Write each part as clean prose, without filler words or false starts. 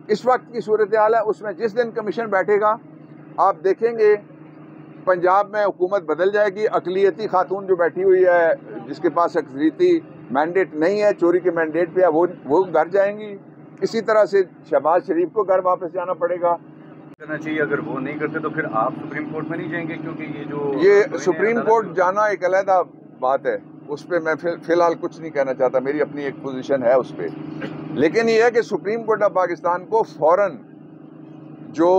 इस वक्त की सूरत हाल है, उसमें जिस दिन कमीशन बैठेगा आप देखेंगे पंजाब में हुकूमत बदल जाएगी। अकलियती खातून जो बैठी हुई है, जिसके पास अक्सरियती मैंडेट नहीं है, चोरी के मैंडेट पे है, वो घर जाएंगी। इसी तरह से शहबाज शरीफ को घर वापस जाना पड़ेगा। करना चाहिए, अगर वो नहीं करते तो फिर आप सुप्रीम कोर्ट में नहीं जाएंगे, क्योंकि ये सुप्रीम कोर्ट जाना एक अलग बात है, उस पर मैं फिलहाल कुछ नहीं कहना चाहता, मेरी अपनी एक पोजीशन है उस पर। लेकिन ये है कि सुप्रीम कोर्ट ऑफ पाकिस्तान को फौरन जो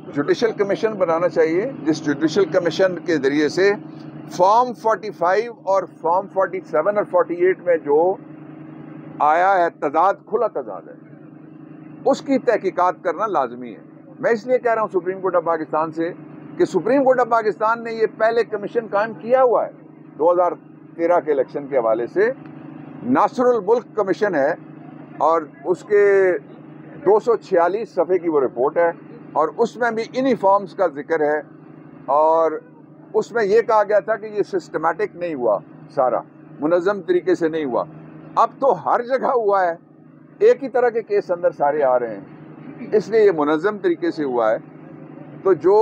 जुडिशल कमीशन बनाना चाहिए, जिस जुडिशल कमीशन के जरिए से फॉर्म 45 और फॉर्म 47 और 48 में जो आया है तजाद, खुला तजाद है, उसकी तहकीकात करना लाजमी है। मैं इसलिए कह रहा हूं सुप्रीम कोर्ट ऑफ पाकिस्तान से कि सुप्रीम कोर्ट ऑफ पाकिस्तान ने ये पहले कमीशन कायम किया हुआ है 2013 के इलेक्शन के हवाले से। नासरुल मुल्क कमीशन है और उसके 246 सफ़े की वो रिपोर्ट है और उसमें भी इन्हीं फॉर्म्स का जिक्र है और उसमें यह कहा गया था कि ये सिस्टमैटिक नहीं हुआ, सारा मुनज़्ज़म तरीके से नहीं हुआ। अब तो हर जगह हुआ है, एक ही तरह के केस अंदर सारे आ रहे हैं, इसलिए ये मुनज़्ज़म तरीके से हुआ है। तो जो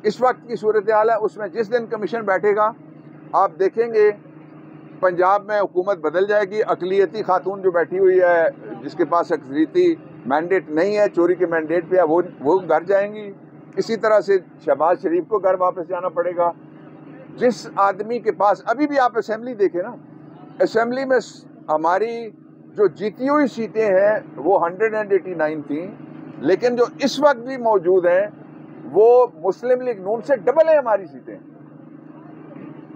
इस वक्त की सूरत हाल है, उसमें जिस दिन कमीशन बैठेगा आप देखेंगे पंजाब में हुकूमत बदल जाएगी। अकलियती खातून जो बैठी हुई है, जिसके पास अक्सरियती मैंडेट नहीं है, चोरी के मैंडेट पे है, वो घर जाएंगी। इसी तरह से शहबाज शरीफ को घर वापस जाना पड़ेगा। जिस आदमी के पास, अभी भी आप असेंबली देखें ना, असेंबली में हमारी जो जीती हुई सीटें हैं वो 189 थी, लेकिन जो इस वक्त भी मौजूद हैं वो मुस्लिम लीग नून से डबल है हमारी सीटें।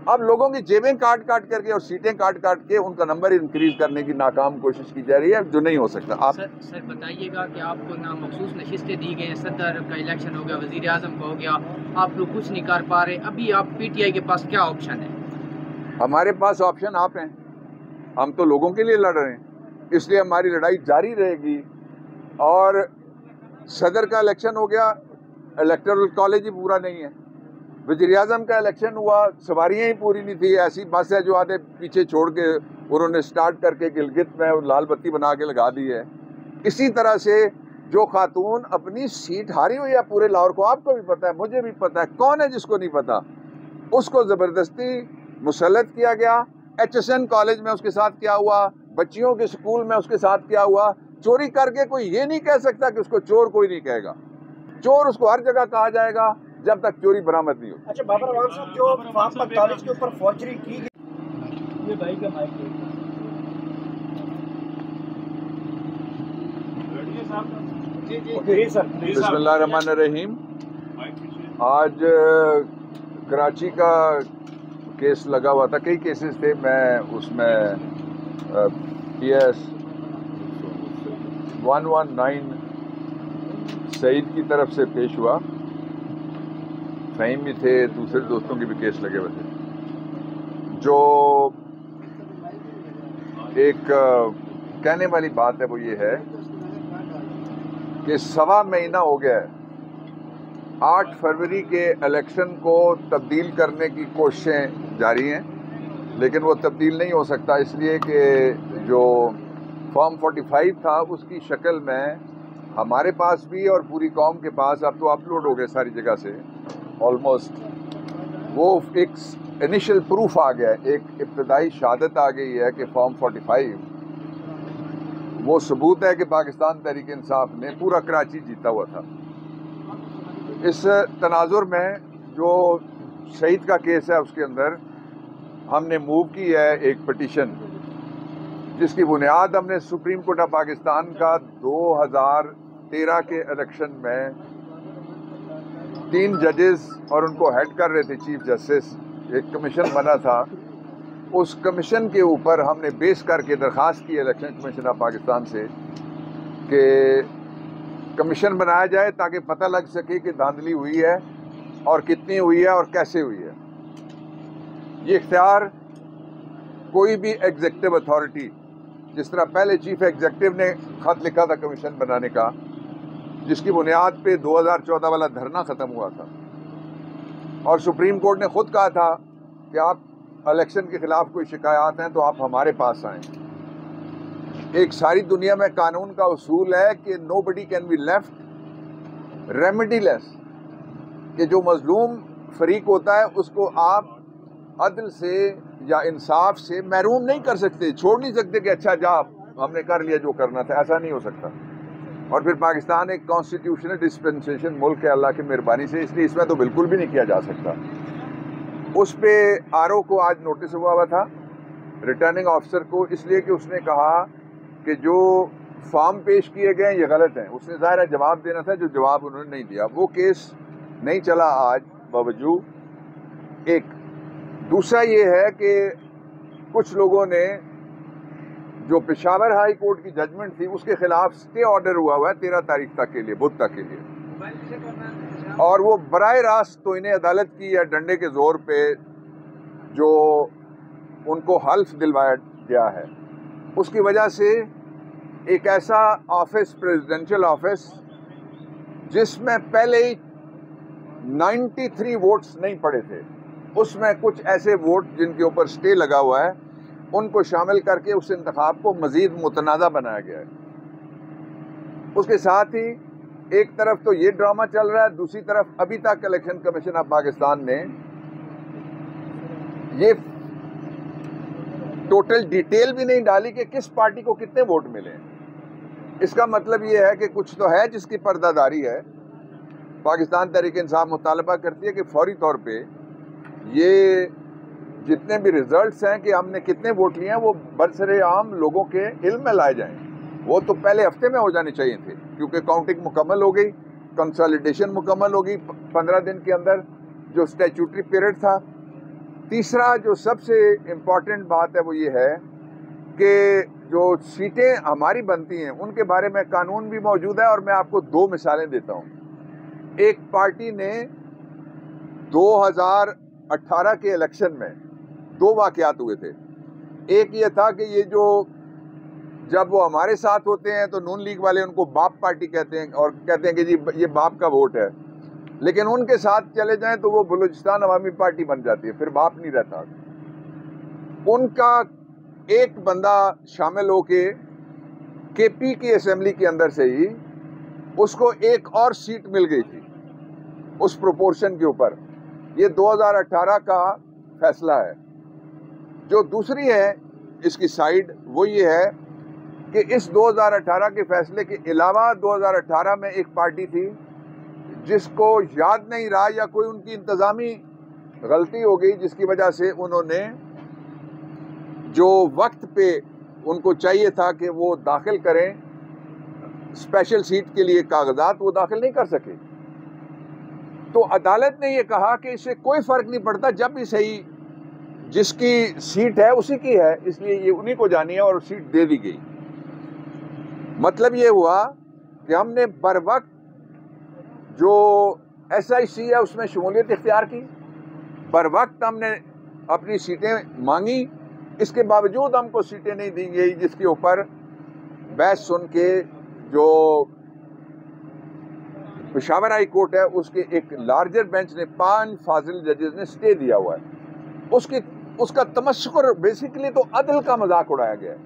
अब लोगों की जेबें काट करके और सीटें काट के उनका नंबर इंक्रीज करने की नाकाम कोशिश की जा रही है, जो नहीं हो सकता। आप सर बताइएगा कि आपको ना मखसूस नशिस्तें दी गई हैं, सदर का इलेक्शन हो गया, वजीर आजम का हो गया, आप लोग कुछ नहीं कर पा रहे, अभी आप PTI के पास क्या ऑप्शन है? हमारे पास ऑप्शन आप हैं, हम तो लोगों के लिए लड़ रहे हैं, इसलिए हमारी लड़ाई जारी रहेगी। और सदर का इलेक्शन हो गया, इलेक्टोरल कॉलेज ही पूरा नहीं है। वज़ीर आज़म का इलेक्शन हुआ, सवारियां ही पूरी नहीं थी, ऐसी बस है जो आधे पीछे छोड़ के उन्होंने स्टार्ट करके गिलगित में लाल बत्ती बना के लगा दी है। इसी तरह से जो खातून अपनी सीट हारी हुई है पूरे लाहौर को, आपको भी पता है, मुझे भी पता है, कौन है जिसको नहीं पता, उसको ज़बरदस्ती मुसल्लत किया गया। HSN कॉलेज में उसके साथ क्या हुआ, बच्चियों के स्कूल में उसके साथ क्या हुआ। चोरी करके कोई ये नहीं कह सकता कि उसको चोर कोई नहीं कहेगा, चोर उसको हर जगह कहा जाएगा जब तक चोरी बरामद नहीं हो। अच्छा बाबर अवान साहब, जो फॉर्म 45 के ऊपर फॉर्जरी की गई, ये भाई का माइक बिस्मिल्लाहिर्रहमानिर्रहीम। आज कराची का केस लगा हुआ था, कई केसेस थे, मैं उसमें PS 119 सईद की तरफ से पेश हुआ, फ़हीम भी थे, दूसरे दोस्तों के भी केस लगे हुए थे। जो एक कहने वाली बात है वो ये है कि 1.25 महीना हो गया है, 8 फरवरी के इलेक्शन को तब्दील करने की कोशिशें जारी हैं, लेकिन वो तब्दील नहीं हो सकता, इसलिए कि जो फॉर्म 45 था उसकी शक्ल में हमारे पास भी और पूरी कौम के पास, अब तो अपलोड हो गए सारी जगह से ऑलमोस्ट, वो एक इनिशियल प्रूफ आ गया है, एक इब्तदाई शहादत आ गई है कि फॉर्म 45 वो सबूत है कि पाकिस्तान तहरीक इंसाफ ने पूरा कराची जीता हुआ था। इस तनाजुर में जो शहीद का केस है उसके अंदर हमने मूव की है एक पिटीशन, जिसकी बुनियाद हमने सुप्रीम कोर्ट ऑफ पाकिस्तान का 2013 के इलेक्शन में 3 जजेस और उनको हेड कर रहे थे चीफ जस्टिस, एक कमीशन बना था, उस कमीशन के ऊपर हमने बेस करके दरख्वास्त की इलेक्शन कमीशन ऑफ पाकिस्तान से कि कमीशन बनाया जाए ताकि पता लग सके कि धांधली हुई है और कितनी हुई है और कैसे हुई है। ये इख्तियार कोई भी एग्जीक्यूटिव अथॉरिटी, जिस तरह पहले चीफ एग्जीक्यूटिव ने खत लिखा था कमीशन बनाने का, जिसकी बुनियाद पे 2014 वाला धरना ख़त्म हुआ था और सुप्रीम कोर्ट ने खुद कहा था कि आप इलेक्शन के खिलाफ कोई शिकायत हैं तो आप हमारे पास आएँ। एक सारी दुनिया में कानून का उसूल है कि नोबडी कैन बी लेफ्ट रेमेडीलेस, कि जो मजलूम फरीक होता है उसको आप अदल से या इंसाफ से महरूम नहीं कर सकते, छोड़ नहीं सकते कि अच्छा जा हमने कर लिया जो करना था, ऐसा नहीं हो सकता। और फिर पाकिस्तान एक कॉन्स्टिट्यूशनल डिस्पेंसेशन मुल्क है अल्लाह की मेहरबानी से, इसलिए इसमें तो बिल्कुल भी नहीं किया जा सकता। उस पे आरओ को आज नोटिस हुआ था रिटर्निंग ऑफिसर को, इसलिए कि उसने कहा कि जो फॉर्म पेश किए गए ये गलत हैं। उसने ज़ाहिर है जवाब देना था, जो जवाब उन्होंने नहीं दिया। वो केस नहीं चला आज बावजूद। एक दूसरा ये है कि कुछ लोगों ने जो पेशावर हाई कोर्ट की जजमेंट थी उसके खिलाफ स्टे ऑर्डर हुआ है 13 तारीख तक के लिए, बुध तक के लिए, और वो बराह रास्त तो इन्हें अदालत की या डंडे के जोर पे जो उनको हल्फ दिलवाया गया है, उसकी वजह से एक ऐसा ऑफिस, प्रेसिडेंशियल ऑफिस, जिसमें पहले ही 93 वोट्स नहीं पड़े थे, उसमें कुछ ऐसे वोट जिनके ऊपर स्टे लगा हुआ है उनको शामिल करके उस इंतखाब को मजीद मुतनाज़ा बनाया गया है। उसके साथ ही एक तरफ तो ये ड्रामा चल रहा है, दूसरी तरफ अभी तक इलेक्शन कमीशन ऑफ पाकिस्तान ने ये टोटल डिटेल भी नहीं डाली कि किस पार्टी को कितने वोट मिले। इसका मतलब ये है कि कुछ तो है जिसकी पर्दादारी है। पाकिस्तान तहरीक इंसाफ मुतालबा करती है कि फौरी तौर पे ये जितने भी रिजल्ट्स हैं कि हमने कितने वोट लिए हैं वो बरसरे आम लोगों के इल्म में लाए जाएं। वो तो पहले हफ्ते में हो जाने चाहिए थे, क्योंकि काउंटिंग मुकम्मल हो गई, कंसोलिडेशन मुकम्मल हो गई 15 दिन के अंदर, जो स्टैट्यूटरी पीरियड था। तीसरा जो सबसे इम्पॉर्टेंट बात है वो ये है कि जो सीटें हमारी बनती हैं उनके बारे में कानून भी मौजूद है, और मैं आपको 2 मिसालें देता हूँ। एक पार्टी ने 2018 के इलेक्शन में 2 वाक़यात हुए थे। एक ये था कि ये जो जब वो हमारे साथ होते हैं तो नून लीग वाले उनको बाप पार्टी कहते हैं और कहते हैं कि जी ये बाप का वोट है, लेकिन उनके साथ चले जाएं तो वो बलूचिस्तान अवामी पार्टी बन जाती है, फिर बाप नहीं रहता। उनका एक बंदा शामिल होके केपी की असेंबली के अंदर से ही उसको एक और सीट मिल गई थी उस प्रोपोर्शन के ऊपर। ये 2018 का फैसला है। जो दूसरी है इसकी साइड वो ये है कि इस 2018 के फैसले के अलावा 2018 में एक पार्टी थी जिसको याद नहीं रहा या कोई उनकी इंतजामी गलती हो गई, जिसकी वजह से उन्होंने जो वक्त पे उनको चाहिए था कि वो दाखिल करें स्पेशल सीट के लिए कागजात, वो दाखिल नहीं कर सके। तो अदालत ने ये कहा कि इससे कोई फर्क नहीं पड़ता, जब भी सही जिसकी सीट है उसी की है, इसलिए ये उन्हीं को जानी है, और सीट दे दी गई। मतलब ये हुआ कि हमने बर वक्त जो SIC है उसमें शमूलियत इख्तियार की, बर वक्त हमने अपनी सीटें मांगी, इसके बावजूद हमको सीटें नहीं दी गई, जिसके ऊपर बहस सुन के जो पेशावर हाई कोर्ट है उसके एक लार्जर बेंच ने 5 फाजिल जजेस ने स्टे दिया हुआ है। उसका तमस्कुर बेसिकली तो अदल का मजाक उड़ाया गया है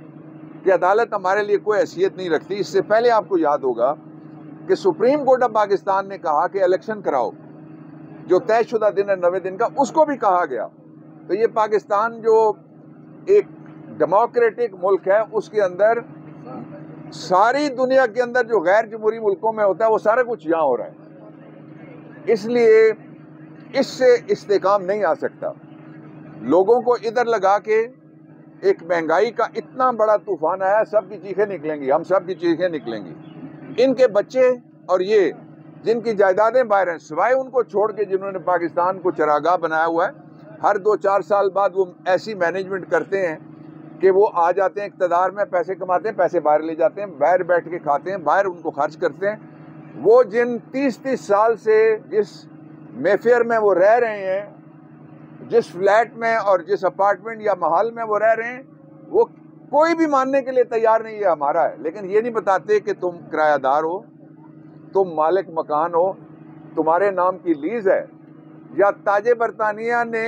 कि अदालत हमारे लिए कोई हैसियत नहीं रखती। इससे पहले आपको याद होगा कि सुप्रीम कोर्ट ऑफ पाकिस्तान ने कहा कि इलेक्शन कराओ, जो तयशुदा दिन है 90 दिन का, उसको भी कहा गया। तो ये पाकिस्तान जो एक डेमोक्रेटिक मुल्क है उसके अंदर सारी दुनिया के अंदर जो गैर जमहूरी मुल्कों में होता है वो सारा कुछ यहाँ हो रहा है, इसलिए इससे इस्तेकाम नहीं आ सकता। लोगों को इधर लगा के एक महंगाई का इतना बड़ा तूफान आया, सबकी चीखें निकलेंगी, हम सब की चीखें निकलेंगी। इनके बच्चे और ये जिनकी जायदादें बाहर हैं, सिवाय उनको छोड़ के जिन्होंने पाकिस्तान को चरागाह बनाया हुआ है, हर 2-4 साल बाद वो ऐसी मैनेजमेंट करते हैं कि वो आ जाते हैं इक़्तिदार में, पैसे कमाते हैं, पैसे बाहर ले जाते हैं, बाहर बैठ के खाते हैं, बाहर उनको खर्च करते हैं। वो जिन 30-30 साल से जिस मेफेयर में वो रह रहे हैं, जिस फ्लैट में और जिस अपार्टमेंट या महल में वो रह रहे हैं, वो कोई भी मानने के लिए तैयार नहीं है हमारा है, लेकिन ये नहीं बताते कि तुम किरायादार हो, तुम मालिक मकान हो, तुम्हारे नाम की लीज है, या ताजे बरतानिया ने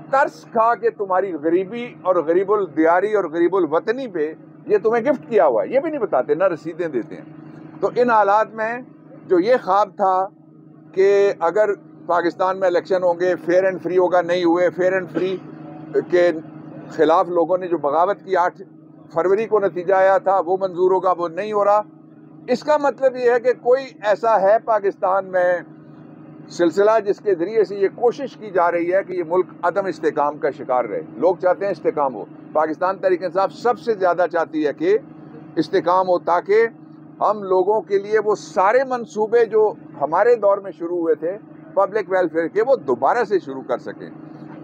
तरस खा के तुम्हारी गरीबी और गरीबुल दियारी और गरीबुल वतनी पे ये तुम्हें गिफ्ट किया हुआ है, ये भी नहीं बताते, ना रसीदें देते हैं। तो इन हालात में जो ये ख्वाब था कि अगर पाकिस्तान में इलेक्शन होंगे, फेयर एंड फ्री होगा, नहीं हुए। फेयर एंड फ्री के खिलाफ लोगों ने जो बगावत की 8 फरवरी को नतीजा आया था, वो मंजूर होगा, वो नहीं हो रहा। इसका मतलब ये है कि कोई ऐसा है पाकिस्तान में सिलसिला जिसके ज़रिए से ये कोशिश की जा रही है कि ये मुल्क अदम इस्तेकाम का शिकार रहे। लोग चाहते हैं इस्तेकाम हो। पाकिस्तान तहरीक-ए-इंसाफ सबसे ज़्यादा चाहती है कि इस्तेकाम हो, ताकि हम लोगों के लिए वो सारे मंसूबे जो हमारे दौर में शुरू हुए थे पब्लिक वेलफेयर के, वो दोबारा से शुरू कर सकें।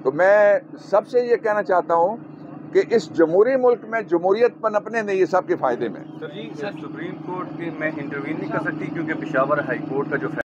तो मैं सबसे ये कहना चाहता हूँ कि इस जमहूरी मुल्क में जमहूरियत पनपने नहीं, ये सबके फ़ायदे में। सर जी, सुप्रीम कोर्ट के में इंटरवीन नहीं कर सकती क्योंकि पेशावर हाई कोर्ट का जो